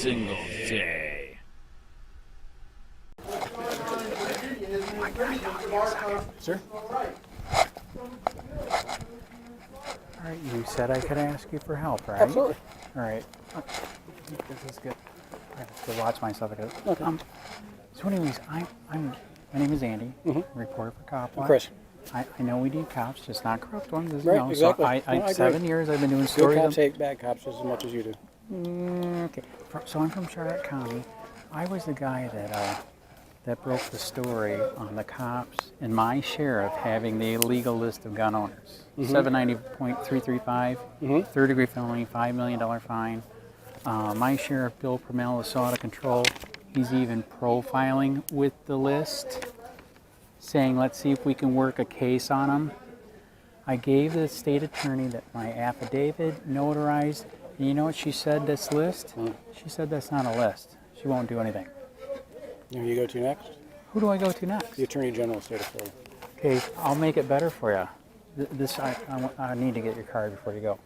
single day. Sir? All right, you said I could ask you for help, right? Absolutely. All right. This is good. I have to watch myself. Okay. So anyways, my name is Andy, reporter for Copwatch. Chris. I know we need cops, just not corrupt ones. Right, you know, exactly. So No, I agree. 7 years I've been doing Good stories. cops hate bad cops just as much as you do. Okay. So I'm from Charlotte County. I was the guy that broke the story on the cops and my sheriff having the illegal list of gun owners. 790.335, third-degree felony, $5 million fine. My sheriff, Bill PRUMMELL, is so out of control. He's even profiling with the list, saying, let's see if we can work a case on him. I gave the state attorney that my affidavit notarized. And you know what she said, this list? She said that's not a list. She won't do anything. Who you go to next? Who do I go to next? The Attorney General of the State of Florida. Okay, I'll make it better for you. I need to get your card before you go.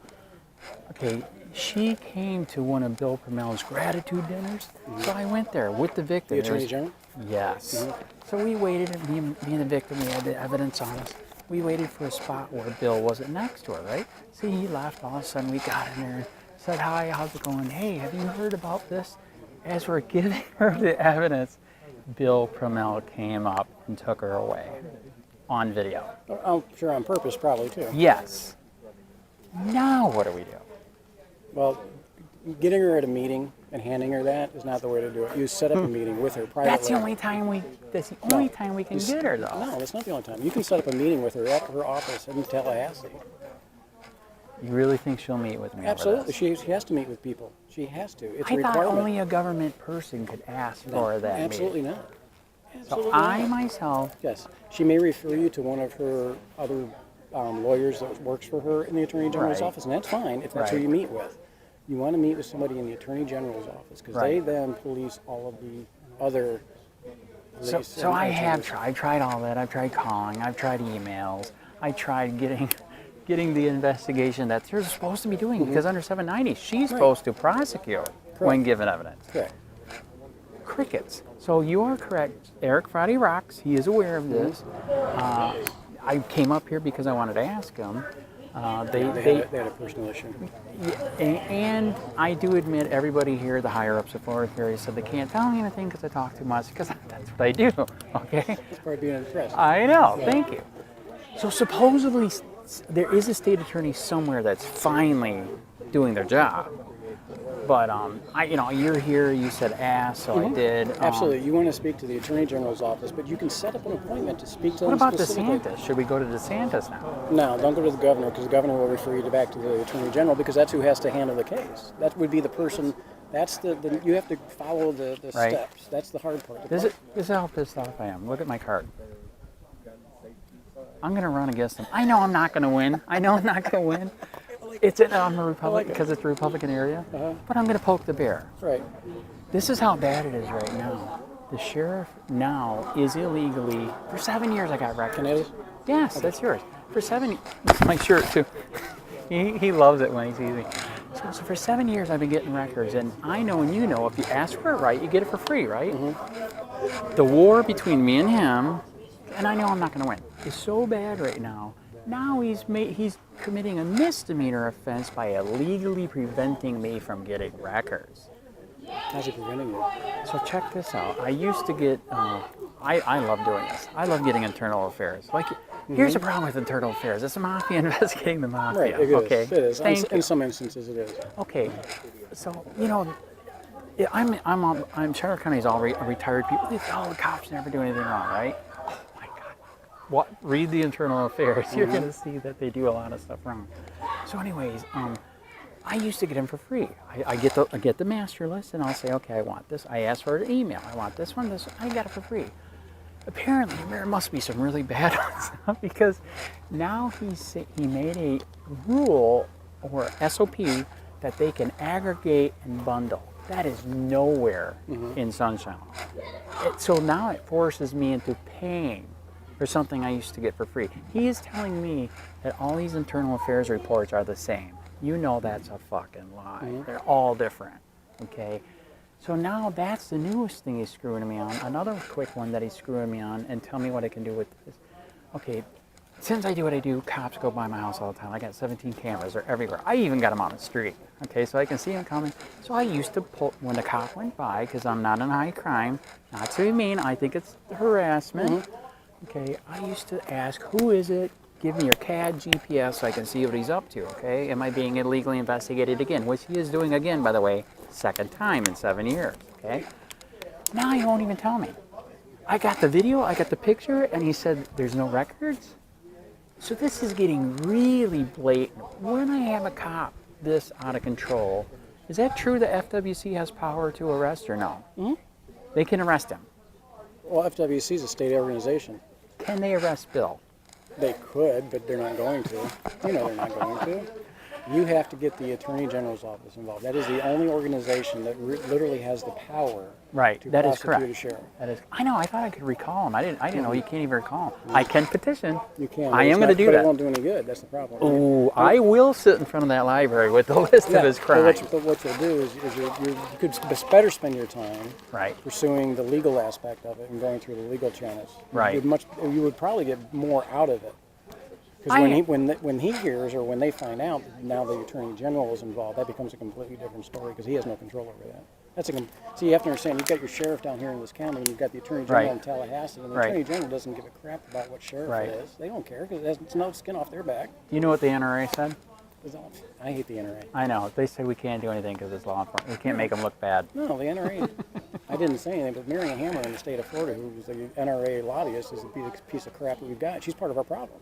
Okay, she came to one of Bill PRUMMELL's gratitude dinners, so I went there with the victim. The Attorney General? Yes. So we waited, and me and the victim, we had the evidence on us. We waited for a spot where Bill wasn't next to her, right? See, he left. All of a sudden, we got in there, said, hi, how's it going? Hey, have you heard about this? As we're giving her the evidence, Bill PRUMMELL came up and took her away on video. I'm sure on purpose, probably, too. Yes. Now what do we do? Well, getting her at a meeting and handing her that is not the way to do it. You set up a meeting with her privately. That's the only time we can get her, though. No, that's not the only time. You can set up a meeting with her at her office in Tallahassee. You really think she'll meet with me? Absolutely. She has to meet with people. She has to. It's a I thought requirement. only a government person could ask for that Absolutely meeting. not. So I myself, Yes. She may refer you to one of her other lawyers that works for her in the Attorney General's Right. office, and that's fine if that's who Right. you meet with. You want to meet with somebody in the Attorney General's office because they Right. then police all of the other police. so I have tried all that. I've tried calling. I've tried emails. I tried getting the investigation that they're supposed to be doing because under 790, she's supposed to prosecute when given evidence. Correct. Crickets. So you are correct. Eric Friday rocks. He is aware of this. I came up here because I wanted to ask him. They had a personal issue. And I do admit everybody here, the higher ups of Florida Ferry, said they can't tell me anything because I talk too much because that's what I do. Okay. It's part of being in the press. I know. Thank you. So supposedly there is a state attorney somewhere that's finally doing their job. But you're here. You said ask, so I did. Absolutely. You want to speak to the Attorney General's office, but you can set up an appointment to speak to What them about specifically. DeSantis? Should we go to DeSantis now? No, don't go to the governor because the governor will refer you back to the Attorney General because that's who has to handle the case. That would be the person. That's the you have to follow the Right. steps. That's the hard part. This is how pissed off I am. Look at my card. I'm going to run against him. I know I'm not going to win. I'm a Republican because it's a Republican area, but I'm going to poke the bear. Right. This is how bad it is right now. The sheriff now is illegally, for 7 years I got records. KENNETH? Yes, that's yours. For 7 years, my shirt too. He loves it when he sees me. So for 7 years I've been getting records, and I know and you know if you ask for it right, you get it for free, right? The war between me and him, and I know I'm not going to win, is so bad right now. Now he's committing a misdemeanor offense by illegally preventing me from getting records. How's he preventing you? So check this out. I used to get, I love doing this. I love getting internal affairs. Like, here's the problem with internal affairs. It's a mafia investigating the mafia. Right, it is. Okay. It is. Thank you. In some instances, it is. Okay. So, I'm Charlotte County's all retired people. They say, oh, the cops never do anything wrong, right? Oh my God. Read the internal affairs. You're going to see that they do a lot of stuff wrong. So anyways, I used to get them for free. I get the master list and I'll say, okay, I want this. I ask for an email. I want this one, this one. I got it for free. Apparently, there must be some really bad ones because now he made a rule or SOP that they can aggregate and bundle. That is nowhere in Sunshine. So now it forces me into paying for something I used to get for free. He is telling me that all these internal affairs reports are the same. You know that's a fucking lie. They're all different, okay? So now that's the newest thing he's screwing me on. Another quick one that he's screwing me on, and tell me what I can do with this. Okay, since I do what I do, cops go by my house all the time. I got 17 cameras. They're everywhere. I even got them on the street. Okay, so I can see them coming. So I used to pull, when the cop went by, because I'm not in high crime, not to be mean, I think it's harassment. Okay, I used to ask, who is it? Give me your CAD GPS so I can see what he's up to, okay? Am I being illegally investigated again? Which he is doing again, by the way, second time in 7 years, okay? Now he won't even tell me. I got the video, I got the picture, and he said there's no records? So this is getting really blatant. When I have a cop this out of control, is that true that FWC has power to arrest or no? They can arrest him. Well, FWC is a state organization. Can they arrest Bill? They could, but they're not going to. You know they're not going to. You have to get the Attorney General's office involved. That is the only organization that literally has the power to that is prosecute correct. a sheriff. That is. I know. I thought I could recall him. I didn't know you can't even recall him. I can petition. You can. I am going to do but that. It won't do any good. That's the problem. Oh, I will sit in front of that library with the list of his crimes. But what you'll do is you could better spend your time pursuing the legal aspect of it and going through the legal channels. You would probably get more out of it. Because when he hears or when they find out that now the Attorney General is involved, that becomes a completely different story because he has no control over that. So you have to understand, you've got your sheriff down here in this county and you've got the Attorney General in Tallahassee, and the Attorney General doesn't give a crap about what sheriff it is. They don't care because it's no skin off their back. You know what the NRA said? I hate the NRA. I know. They say we can't do anything because it's law enforcement. We can't make them look bad. No, the NRA, I didn't say anything, but Marion Hammer in the state of Florida, who's the NRA lobbyist, is a piece of crap that we've got. She's part of our problem.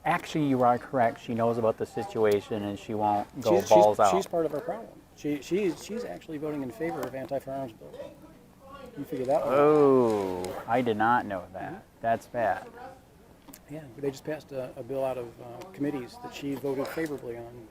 Actually, you are correct. She knows about the situation and she won't go balls out. She's part of our problem. She's actually voting in favor of anti-firearms bills. You figure that one out. Oh, I did not know that. That's bad. Yeah, they just passed a bill out of committees that she voted favorably on,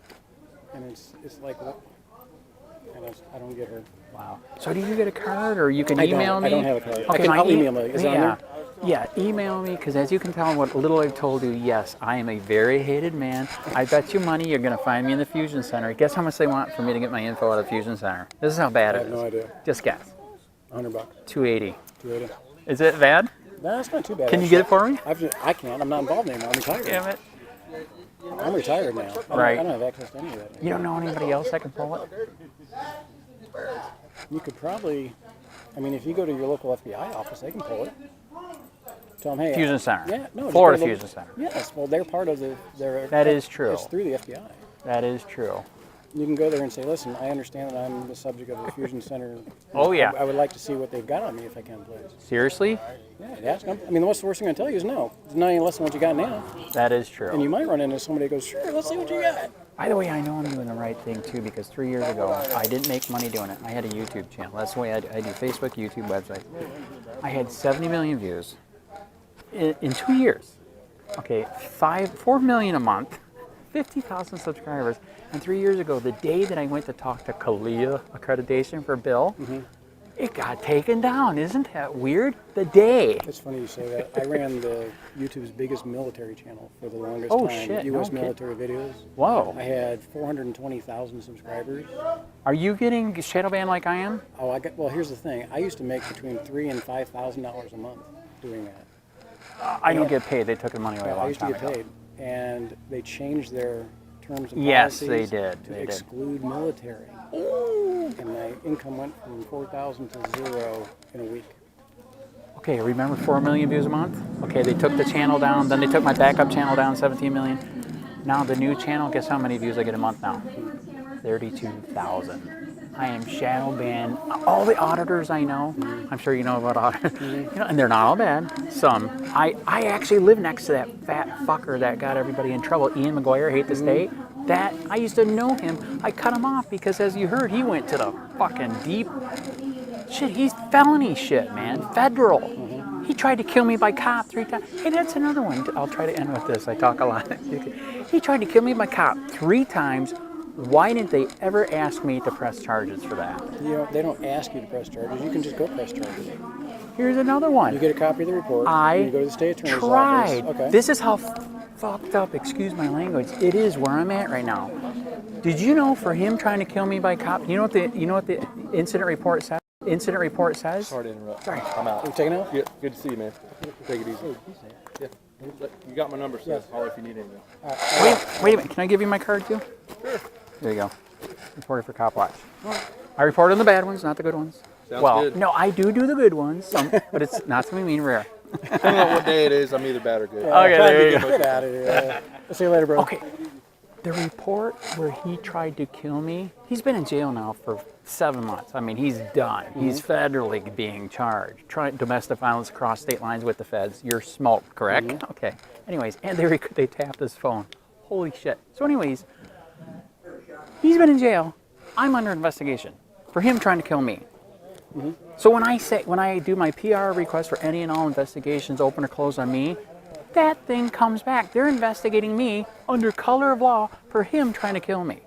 and it's like, I don't get her. Wow. So do you get a card, or you can email me? I don't have a card. Okay, I'll email you. Is it on there? Yeah, email me, because as you can tell what little I've told you, yes, I am a very hated man. I bet you money you're going to find me in the Fusion Center. Guess how much they want for me to get my info out of the Fusion Center? This is how bad it is. I have no idea. Just guess. $100. $280. $280. Is it bad? No, it's not too bad. Can you get it for me? I can't. I'm not involved anymore. I'm retired. Damn it. I'm retired now. I don't have access to any of that. You don't know anybody else that can pull it? You could probably, if you go to your local FBI office, they can pull it. Tell them, hey. Fusion Center. Yeah, no. Florida Fusion Center. Yes, well, they're part of That is true. It's through the FBI. That is true. You can go there and say, listen, I understand that I'm the subject of the Fusion Center. Oh, yeah. I would like to see what they've got on me if I can, please. Seriously? Yeah, ask them. What's the worst thing I'm going to tell you is no. It's not any less than what you got now. That is true. And you might run into somebody who goes, sure, let's see what you got. By the way, I know I'm doing the right thing, too, because 3 years ago, I didn't make money doing it. I had a YouTube channel. That's the way I do Facebook, YouTube, website. I had 70 million views in 2 years. Okay, 4 million a month, 50,000 subscribers. And 3 years ago, the day that I went to talk to COLLIER accreditation for Bill, it got taken down. Isn't that weird? The day. It's funny you say that. I ran YouTube's biggest military channel for the longest time. Oh, shit. U.S. military videos. Whoa. I had 420,000 subscribers. Are you getting shadow banned like I am? Oh, well, here's the thing. I used to make between $3,000 and $5,000 a month doing that. I don't get paid. They took the money away a long time ago. I used to get paid. And they changed their terms and policies. Yes, they did. To exclude military. Ooh. And my income went from 4,000 to 0 in a week. Okay, remember 4 million views a month? Okay, they took the channel down, then they took my backup channel down, 17 million. Now the new channel, guess how many views I get a month now? 32,000. I am shadow banned. All the auditors I know, I'm sure you know about auditors, and they're not all bad. Some. I actually live next to that fat fucker that got everybody in trouble, Ian McGuire, hate the state. That I used to know him. I cut him off because, as you heard, he went to the fucking deep shit. He's felony shit, man. Federal. He tried to kill me by cop 3 times. Hey, that's another one. I'll try to end with this. I talk a lot. He tried to kill me by cop 3 times. Why didn't they ever ask me to press charges for that? They don't ask you to press charges. You can just go press charges. Here's another one. You get a copy of the report. You go to the state attorney's tried. office. Okay. This is how fucked up, excuse my language, it is where I'm at right now. Did you know for him trying to kill me by cop, you know what the incident report said? Incident report says. Sorry to interrupt. Sorry. I'm out. You taking out? Yeah, good to see you, man. Take it easy. Yeah. You got my number, so call if you need anything. Wait a minute. Can I give you my card too? Sure. There you go. Reporter for Copwatch. I report on the bad ones, not the good ones. Sounds well, good. no, I do the good ones, but it's not something mean rare. Depending on what day it is, I'm either bad or good. Okay, there you go. Get out of here. I'll see you later, bro. Okay. The report where he tried to kill me, he's been in jail now for 7 months. I mean, he's done. He's federally being charged. Domestic violence across state lines with the feds. You're smoked, correct? Okay. Anyways, and they tapped his phone. Holy shit. So anyways, he's been in jail. I'm under investigation for him trying to kill me. So when I do my PR request for any and all investigations, open or closed on me, that thing comes back. They're investigating me under color of law for him trying to kill me.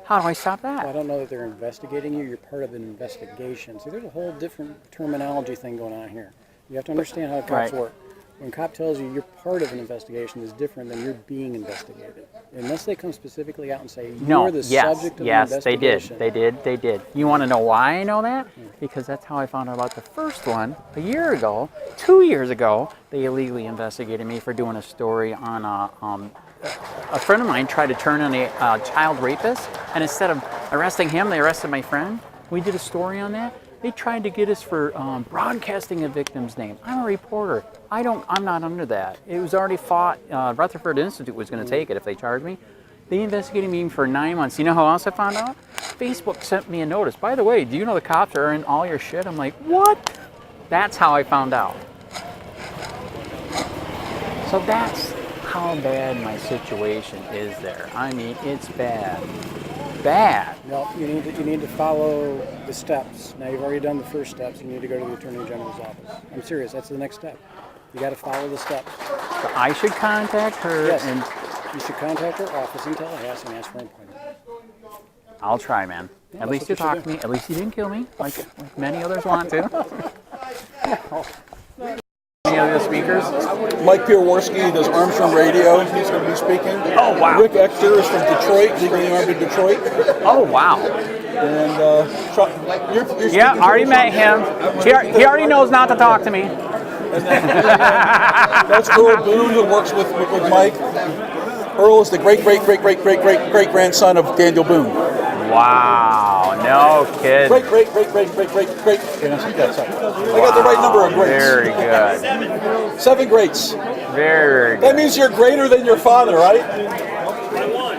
How do I stop that? Well, I don't know that they're investigating you. You're part of an investigation. See, there's a whole different terminology thing going on here. You have to understand how cops work. When a cop tells you you're part of an investigation is different than you're being investigated. Unless they come specifically out and say you're the subject of the investigation. They did. You want to know why I know that? Because that's how I found out about the first one a year ago. 2 years ago, they illegally investigated me for doing a story on a friend of mine tried to turn on a child rapist, and instead of arresting him, they arrested my friend. We did a story on that. They tried to get us for broadcasting a victim's name. I'm a reporter. I'm not under that. It was already fought. Rutherford Institute was going to take it if they charged me. They investigated me for 9 months. You know how else I found out? Facebook sent me a notice. By the way, do you know the cops are in all your shit? I'm like, what? That's how I found out. So that's how bad my situation is there. I mean, it's bad. Bad. No, you need to follow the steps. Now you've already done the first steps. You need to go to the Attorney General's office. I'm serious. That's the next step. You got to follow the steps. So I should contact her. Yes. And you should contact her office in Tallahassee and ask for an appointment. I'll try, man. Yeah, at least you talked to me. At least you didn't kill me, like many others want to. Any other speakers? Mike Pierworski does Armstrong Radio. He's going to be speaking. Oh, wow. Rick Exter is from Detroit, legally armed in Detroit. Oh, wow. And you're yeah, already met him. He already knows not to talk to me. That's Earl Boone, who works with Mike. Earl is the great-great-great-great-great-great-grandson of Daniel Boone. Wow, no kidding. Great. Yes, I got the right number of greats. Very good. 7 greats. Very good. That means you're greater than your father, right?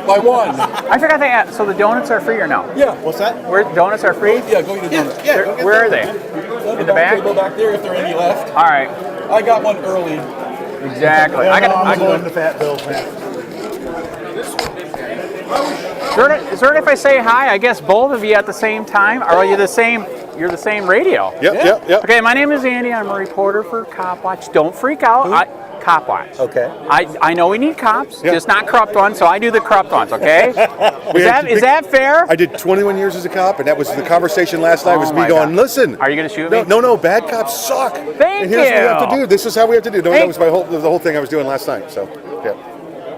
By 1. I forgot to ask, so the donuts are free or no? Yeah. What's that? Where donuts are free? Yeah, go eat a donut. Yeah, where are they? In the back? Go back there if there are any left. All right. I got one early. Exactly. I'm going to Fat Bill's, man. Is it if I say hi? I guess both of you at the same time. Are you the same? You're the same radio. Yep. Okay, my name is Andy. I'm a reporter for Copwatch. Don't freak out. Copwatch. Okay. I know we need cops, just not corrupt ones, so I do the corrupt ones, okay? Is that fair? I did 21 years as a cop, and that was the conversation last night was me going, listen. Are you going to shoot me? No, bad cops suck. Thank you. And here's what we have to do. This is how we have to do. That was the whole thing I was doing last night, so, yeah.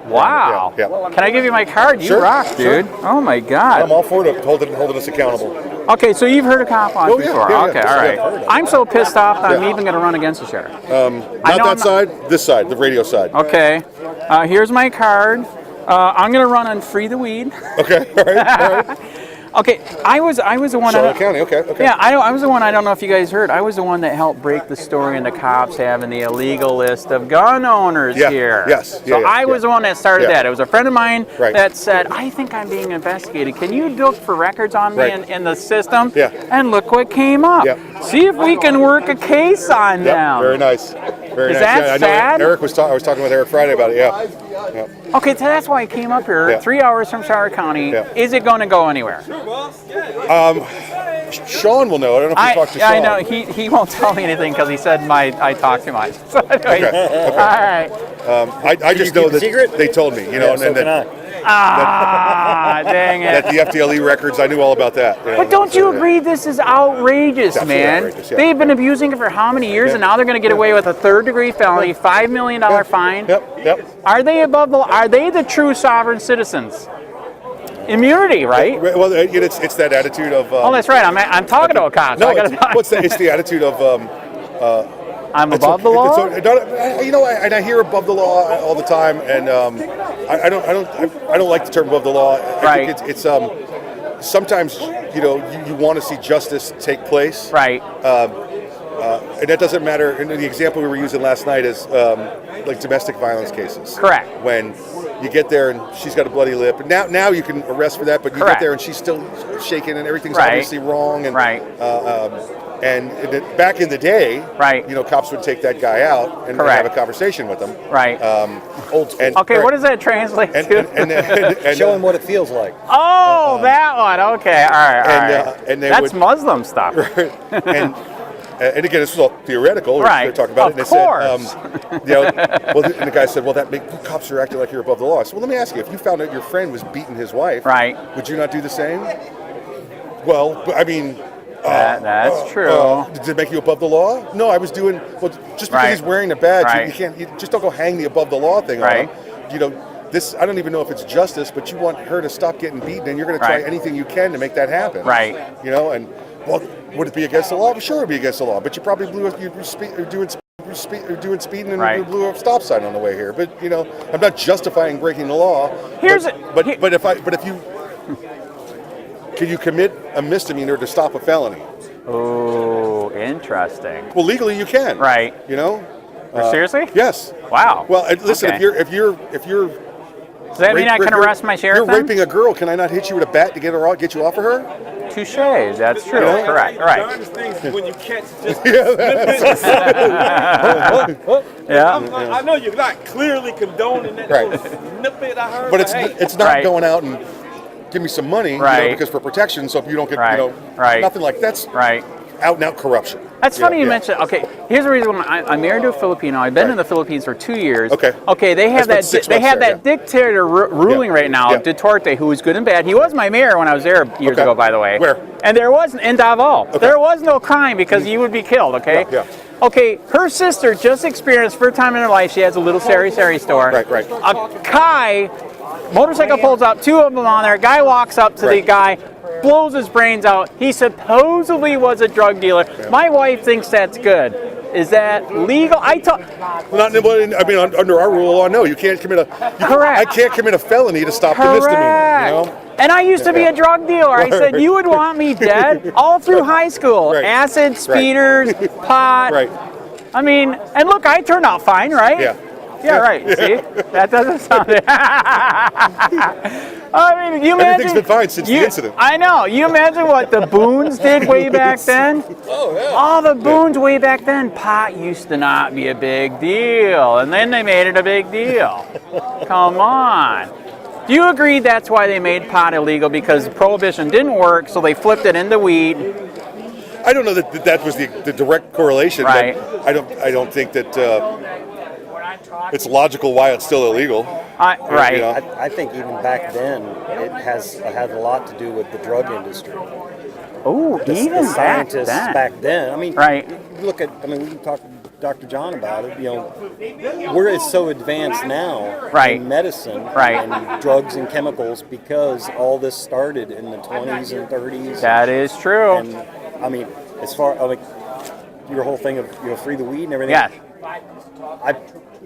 Wow. Yeah. Can I give you my card? You Sure, rock, dude. sure. Oh, my God. I'm all for it, holding us accountable. Okay, so you've heard of Copwatch before. Yeah, okay, all right. yeah. I'm so pissed off that I'm even going to run against the sheriff. Not that side, this side, the radio side. Okay. Here's my card. I'm going to run on Free the Weed. Okay, all right. Okay, I was the one. Charlotte County, okay. Yeah, I was the one. I don't know if you guys heard. I was the one that helped break the story on the cops having the illegal list of gun owners here. Yes. So I was the one that started that. It was a friend of mine Right. that said, "I think I'm being investigated. Can you look for records on me in the system?" Yeah. And look what came up. Yep. See if we can work a case on them. Very nice. Very Is nice. that I know sad? Eric was I was talking with Eric Friday about it. Yeah. Okay, so that's why I came up here. Yeah. 3 hours from Charlotte County. Yeah. Is it going to go anywhere? Sean will know. I don't know if you talked to Sean. I know he won't tell me anything because he said I talk too much. So anyway, Okay. all right. I just know that they told me, and Dang it. that the FDLE records, I knew all about that. But don't you agree this is outrageous, Definitely man? outrageous, yeah. They've been abusing it for how many years, and now they're going to get away with a third-degree felony, $5 million fine. Yep. Are they above the? Are they the true sovereign citizens? immunity, right? Well, it's that attitude of. Oh, that's right. I'm talking to a cop. So No, I gotta it's the attitude of. I'm above the law. And I hear above the law all the time, and I don't like the term above the law. I think it's sometimes you want to see justice take place, right? And that doesn't matter. And the example we were using last night is like domestic violence cases. Correct. When you get there and she's got a bloody lip, and now you can arrest for that, but you get there and she's still shaking and everything's obviously wrong. And, and back in the day, cops would take that guy out and have a conversation with him. Right. Old school. Okay, what does that translate to? And show him what it feels like. Oh, that one. Okay, all right. And that's Muslim stuff. And again, this was all theoretical. They're talking about it. And and the guy said, "Well, cops are acting like you're above the law." I said, "Well, let me ask you: if you found out your friend was beating his wife, would you not do the same?" Well, I mean. That's true. Did it make you above the law? No, I was doing. Well, just because he's wearing a badge, you can't. You just don't go hang the above the law thing on him. This. I don't even know if it's justice, but you want her to stop getting beaten, and you're going to try anything you can to make that happen. Right. And well, would it be against the law? Well, sure, it would be against the law. But you probably blew up. You're doing speeding and you blew up a stop sign on the way here. But I'm not justifying breaking the law. But if you. Can you commit a misdemeanor to stop a felony? Oh, interesting. Well, legally you can. Right. Seriously? Yes. Wow. Well, listen, if you're does that mean I can arrest my sheriff? You're raping a girl. Can I not hit you with a bat to get you off of her? Touche. That's true. Correct. Right. When you catch just I know you're not clearly condoning that. Nip it, I heard. But it's not going out and give me some money, because for protection, so if you don't get, nothing like that's out and out corruption. That's funny you mentioned. Okay, here's the reason why I'm married to a Filipino. I've been in the Philippines for 2 years. Okay, they have that dictator ruling right now, Duterte, who is good and bad. He was my mayor when I was there years ago, by the way. Where? And there wasn't in Davao. There was no crime because you would be killed. Okay. Okay, her sister just experienced first time in her life. She has a little sari store. Right. A motorcycle pulls up, 2 of them on there. Guy walks up to the guy, blows his brains out. He supposedly was a drug dealer. My wife thinks that's good. Is that legal? Under our rule of law, no. You can't commit I can't commit a felony to stop the misdemeanor. And I used to be a drug dealer. I said, you would want me dead all through high school. Acid, speeders, pot. I mean, and look, I turned out fine, right? Yeah, right. See? That doesn't sound it. I mean, you imagine. Everything's been fine since the incident. I know. You imagine what the Boons did way back then? Oh, yeah. All the Boons way back then, pot used to not be a big deal. And then they made it a big deal. Come on. Do you agree that's why they made pot illegal? Because prohibition didn't work, so they flipped it into weed. I don't know that was the direct correlation. But I don't think that. It's logical why it's still illegal. I think even back then, it has had a lot to do with the drug industry. Oh, even the scientists back then. I mean, look at. I mean, we can talk to Dr. John about it. We're so advanced now in medicine and drugs and chemicals because all this started in the 20s and 30s. That is true. And I mean, as far your whole thing of free the weed and everything. Yeah.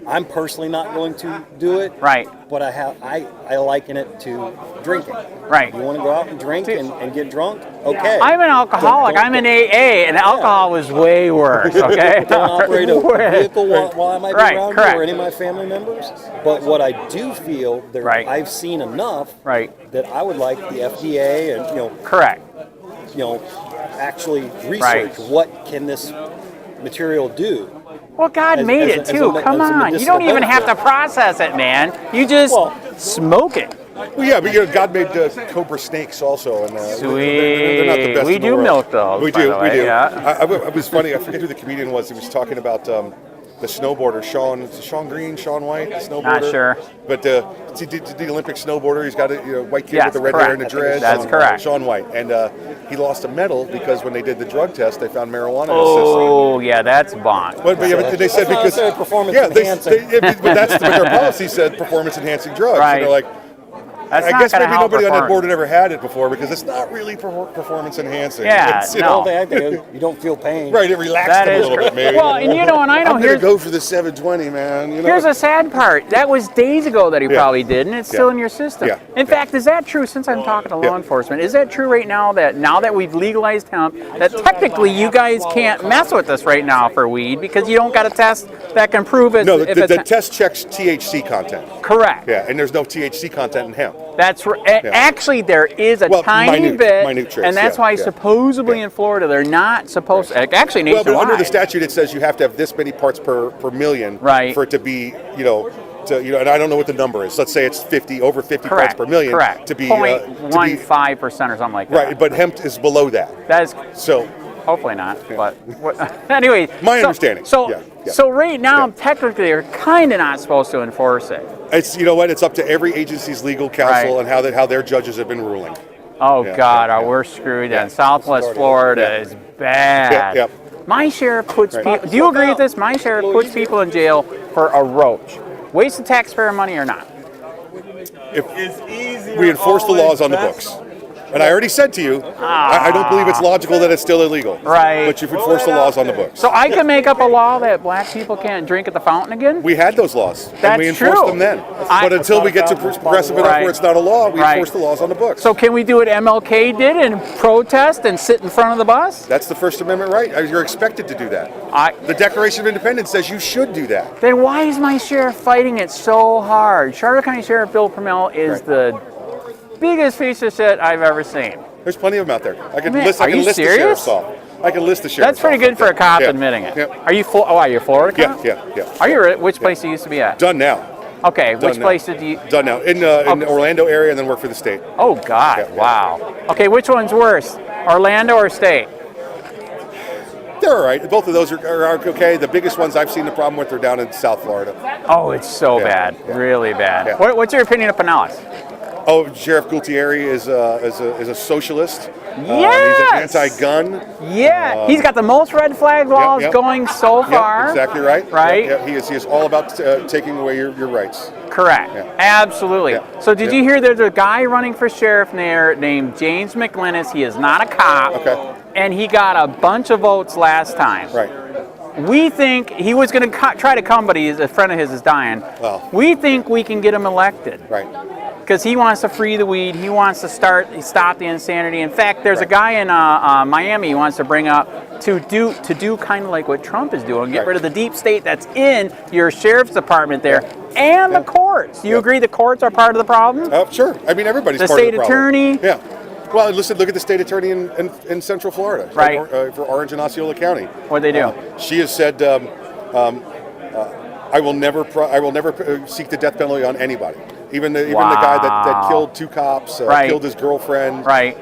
I'm personally not going to do it. But I liken it to drinking. You want to go out and drink and get drunk? Okay. I'm an alcoholic. I'm in AA, and alcohol was way worse. Okay. Don't operate a vehicle while I might be around you or any of my family members. But what I do feel I've seen enough that I would like the FDA and actually research what can this material do. Well, God made it too. Come on. You don't even have to process it, man. You just smoke it. Well, yeah, but God made cobra snakes also. And, Sweet. They're not the best we in the do world. Milk those. We do. Yeah. It was funny. I forget who the comedian was. He was talking about the snowboarder, Sean Green, Sean White, the snowboarder. Not sure. But the Olympic snowboarder. He's got a white kid with the red hair and the dreads. That's correct. Sean White. And he lost a medal because when they did the drug test, they found marijuana in his system. Oh, yeah, that's bond. But they said because performance enhancing. but their policy said performance enhancing drugs. And they're like, That's I not guess gonna maybe help nobody on that performance. board had ever had it before because it's not really performance enhancing. Yeah, It's, you no. know, You don't feel pain. right, it relaxed That them a is little correct. bit, maybe. Well, and you know, and I know I'm gonna here's go for the 720, man. You know? here's the sad part. That was days ago that he probably did, and it's still in your system. Yeah. In fact, is that true? Since I'm talking to law enforcement, is that true right now that we've legalized hemp, that technically you guys can't mess with this right now for weed because you don't got a test that can prove it? No, if it's the test checks THC content. correct. Yeah, and there's no THC content in hemp. That's right. Actually, there is a Well, tiny bit, minute trace, and that's yeah, why yeah. supposedly in Florida they're not supposed to. Actually, Well, but nationwide. under the statute it says you have to have this many parts per million Right. for it to be, and I don't know what the number is. Let's say it's over 50 parts correct. per million Correct. to be 0.15% or something like that. right, but hemp is below that. That is So hopefully not. But anyway, My understanding. So Yeah, yeah. so right now Yeah. technically they're kind of not supposed to enforce it. it's it's up to every agency's legal counsel Right. and how their judges have been ruling. Oh Yeah, God, yeah, yeah. we're screwed. Yeah. And Southwest Florida Yeah. is bad. Yeah. My sheriff puts Right. people. Do you agree with this? My sheriff puts people in jail for a roach. Waste of taxpayer money or not? It's easier. We enforce the laws on the always books. And I already said to you, I don't believe it's logical that it's still illegal. Right. But you enforce the laws on the books. So I can make up a law that black people can't drink at the fountain again? We had those laws, and That's we enforced true. them then. I- But until we get to progressive enough Right. where it's not a law, we Right. enforce the laws on the books. So can we do what MLK did and protest and sit in front of the bus? That's the First Amendment right. You're expected to do that. I, The Declaration of Independence says you should do that. then why is my sheriff fighting it so hard? Charlotte County Sheriff Bill Prummell is Right. the biggest piece of shit I've ever seen. There's plenty of them out there. I can Man, list. are I can you list the serious? sheriff's off. I can list the sheriff's. That's pretty off. good for a cop Yeah. admitting it. Yeah. Are you are you a Florida Yeah, cop? yeah. Are you which place do you used to be at? Done now. Okay, which Done now. place did you? Done now. In the Orlando area, and then work for the state. Oh God! Yeah, yeah. Wow. Okay, which one's worse, Orlando or state? They're all right. Both of those are okay. The biggest ones I've seen the problem with are down in South Florida. Oh, it's so Yeah, bad, yeah. really bad. Yeah. What's your opinion of Pinellas? Oh, Sheriff Gualtieri is a socialist. Yes! He's an anti-gun. Yeah, he's got the most red flag laws yep. going so Yep, far. exactly right. Right? Yep, yep. He is all about taking away your rights. Correct. Yeah. Absolutely. Yeah. So did Yeah. you hear there's a guy running for sheriff there named James McLinnis? He is not a cop. Okay. And he got a bunch of votes last time. Right. We think he was going to try to come, but a friend of his is dying. Wow. We think we can get him elected. Right. Because he wants to free the weed. He wants to stop the insanity. In fact, there's a Right. guy in Miami he wants to bring up to do kind of like what Trump is doing, get Right. rid of the deep state that's in your sheriff's department there and the courts. Do you agree the courts are part of the problem? Sure. I mean, everybody's The part state of the problem. attorney? Yeah. Well, listen. Look at the state attorney in Central Florida, Right. For Orange and Osceola County. What'd they do? She has said, "I will never seek the death penalty on anybody, even the guy that killed two cops, Right. killed his girlfriend. Right.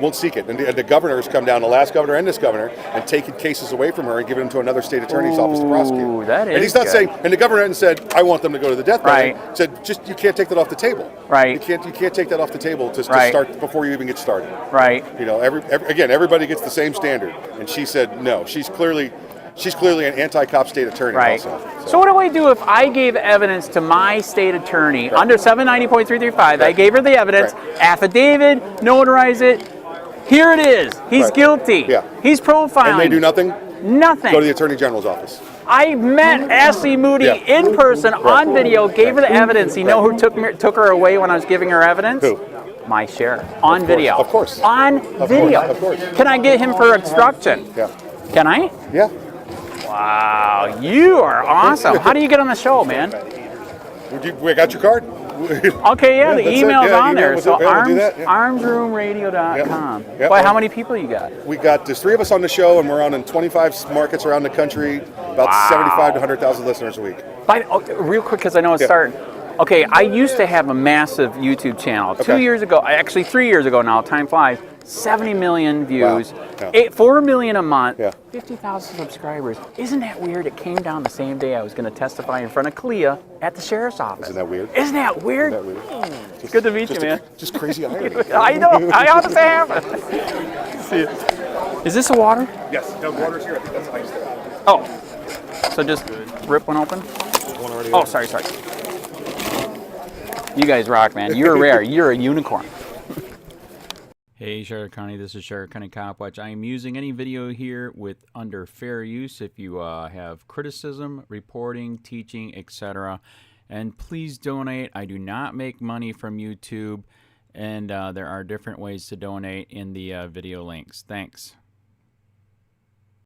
Won't seek it." And the governor has come down, the last governor and this governor, and taken cases away from her and given them to another state attorney's office to prosecute. Ooh, that And is he's not good. saying. And the governor hadn't said, "I want them to go to the death penalty." Right. Said, "Just you can't take that off the table. Right. You can't take that off the table to Right. start before you even get started." Right. You know, again, everybody gets the same standard, and she said no. She's clearly an anti-cop state attorney. Right. Also. So what do I do if I gave evidence to my state attorney under 790.335? I Right. gave her the evidence, Right. affidavit, notarize it. Here it is. He's Right. guilty. Yeah. He's profiling. And they do nothing. Nothing. Go to the attorney general's office. I met Ashley Moody Yeah. in person on video, gave her the evidence. You know who took her away when I was giving her evidence? Who? My sheriff. On video. Of course. On video. Of course. Can I get him for obstruction? Yeah. Can I? Yeah. Wow, you are awesome. How do you get on the show, man? We got your card. Okay, yeah, the that's it. email's Yeah, on email there. was So it. Yeah, we'll do that, yeah. armsroomradio.com. Yeah. Boy, Yeah. how many people you got? We got there's 3 of us on the show, and we're on in 25 markets around the country. About Wow. 75 to 100,000 listeners a week. Real quick, because I know it's Yeah. starting. Okay, I used to have a massive YouTube channel. 2 Okay. years ago, actually 3 years ago now, time flies, 70 million views, Wow. Yeah. 4 million a month, Yeah. 50,000 subscribers. Isn't that weird? It came down the same day I was going to testify in front of CLIA at the sheriff's office. Isn't that weird? Isn't that weird? Isn't that weird? It's good to meet you, man. Just crazy irony. I know. I honestly have. See it. Is this a water? Yes. No, water's here. I think that's ice there. Oh. So just rip one open? One already. Oh, sorry. You guys rock, man. You're rare. You're a unicorn. Hey, Sheriff County, this is Sheriff County Copwatch. I am using any video here with under fair use if you have criticism, reporting, teaching, etc. And please donate. I do not make money from YouTube, and there are different ways to donate in the video links. Thanks.